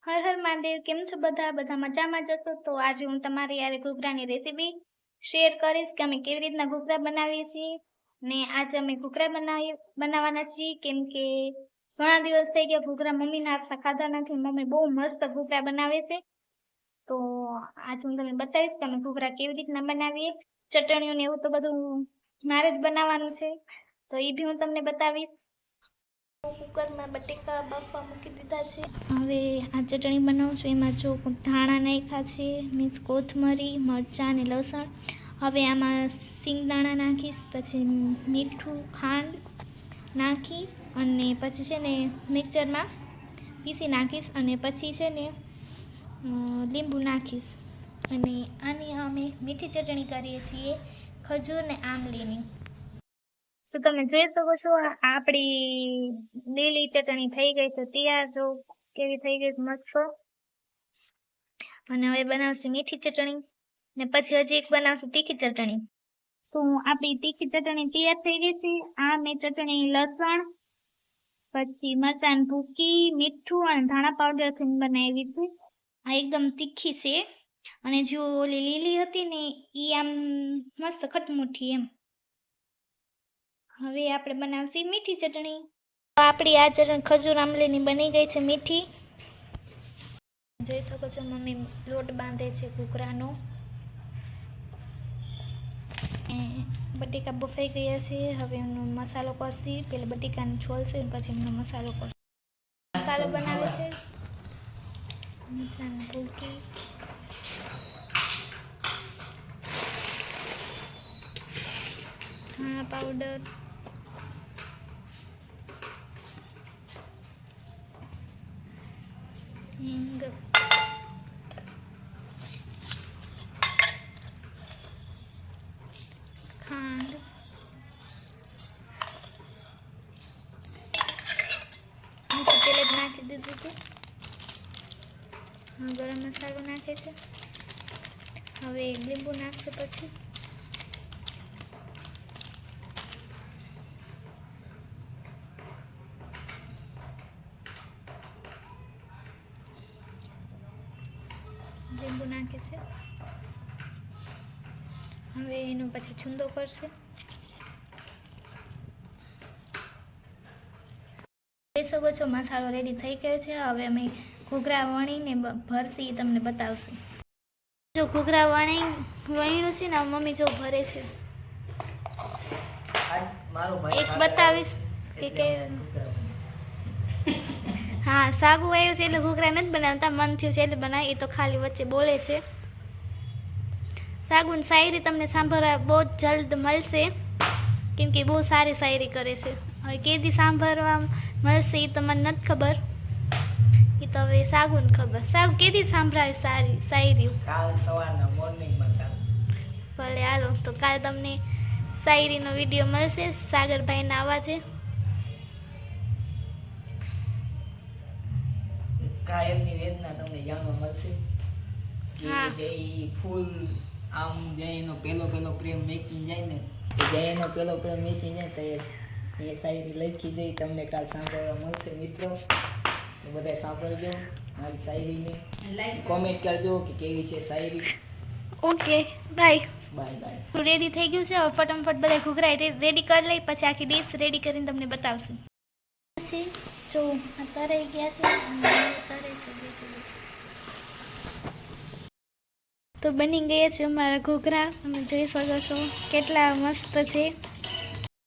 હર હર મહાદેવ, કેમ છો બધા મજામાં જ હશો? તો આજે હું તમારી યારે ઘૂઘરાની રેસીપી શેર કરીશ કે અમે કેવી રીતના ઘૂઘરા બનાવીએ છીએ. ને આજે અમે ઘૂઘરા બનાવવાના છીએ કેમ કે ઘણા દિવસ થઈ ગયા ઘૂઘરા મમ્મીના હાથના ખાધા નથી. મમ્મી બહુ મસ્ત ઘૂઘરા બનાવે છે. તો આજે હું તમને બતાવીશ કે અમે ઘૂઘરા કેવી રીતના બનાવીએ. ચટણીઓ ને એવું તો બધું મારે જ બનાવવાનું છે, તો એ બી હું તમને બતાવીશ. કુકરમાં બટેકા બાફવા મૂકી દીધા છે. હવે આ ચટણી બનાવું છું. એમાં જો ધાણા નાખ્યા છે, મીન્સ કોથમરી, મરચાં અને લસણ. હવે આમાં સિંગદાણા નાખીશ, પછી મીઠું, ખાંડ નાખી અને પછી છે ને મિક્સરમાં પીસી નાખીશ અને પછી છે ને લીંબુ નાખીશ. અને આની અમે મીઠી ચટણી કરીએ છીએ, ખજૂર ને આમલીની. તો તમે જોઈ શકો છો આપણી લીલી ચટણી થઈ ગઈ છે તૈયાર. જો કેવી થઈ ગઈ મસ્ત. અને હવે બનાવશે મીઠી ચટણી ને પછી હજી એક બનાવશે તીખી ચટણી. તો આપણી તીખી ચટણી તૈયાર થઈ ગઈ છે. આ મેં ચટણી લસણ, પછી મરચાં ભૂકી, મીઠું અને ધાણા પાવડરથી બનાવી છે. આ એકદમ તીખી છે. અને જો ઓલી લીલી હતી ને એ આમ મસ્ત ખટમુઠી એમ. હવે આપણે બનાવશી મીઠી ચટણી. આપણી આ ચટણી ખજૂર આમલીની બની ગઈ છે મીઠી. જોઈ શકો છો મમ્મી લોટ બાંધે છે ઘૂઘરાનો. બટેકા બફાઈ ગયા છે. હવે એનો મસાલો કરશી. પહેલાં બટેકાને છોલશે પછી એનો મસાલો કરશે. મસાલો બનાવે છે મરચાંની ભૂકી, ધાણા પાવડર, હિંગ, ખાંડ, તેલ જ નાખી દીધું હતું. ગરમ મસાલો નાખે છે. હવે લીંબુ નાખશે. પછી લીંબુ નાખે છે. હવે એનો પછી છૂંદો કરશે. જોઈ શકો છો મસાલો રેડી થઈ ગયો છે. હવે અમે ઘૂઘરા વણીને ભરસી તમને બતાવશે. જો ઘૂઘરા વણીનું છે ને મમ્મી જો ભરે છે. એક બતાવીશ કે હા સાગુ આવ્યું છે એટલે ઘૂઘરા નથી બનાવતા, મન થયું છે એટલે બનાવી. એ તો ખાલી વચ્ચે બોલે છે. સાગુની શાયરી તમને સાંભળવા બહુ જલ્દ મળશે કેમ કે બહુ સારી શાયરી કરે છે. હવે કેદી સાંભળવા મળશે એ તો મને નથી ખબર, એ તો હવે સાગુને ખબર. સાગુ કેદી સાંભળાવે સારી શાયરીઓ? કાલ સવારના મોર્નિંગમાં. ભલે હાલો, તો કાલ તમને શાયરીનો વિડીયો મળશે સાગરભાઈના અવાજે. કાયમની વેદના તમને જાણવા મળશે કે જે ફૂલ આમ જયનો પેલો પ્રેમ મેકી જાય ને, જયનો પેલો પ્રેમ મેકી જાય તો એ શાયરી લખી છે તમને કાલ સાંભળવા મળશે મિત્રો. તો બધા સાંભળજો મારી શાયરીને, કોમેન્ટ કરજો કે કેવી છે શાયરી. Okay bye. Bye bye. Ready થઈ ગયું છે. હવે ફટાફટ બધા ઘૂઘરા રેડી કરી લઈ પછી આખી ડીશ રેડી કરીને તમને બતાવશું. પછી જો આ તરાઈ ગયા છે. તો બની ગયા છે અમારા ઘૂઘરા. તમે જોઈ શકો છો કેટલા મસ્ત છે.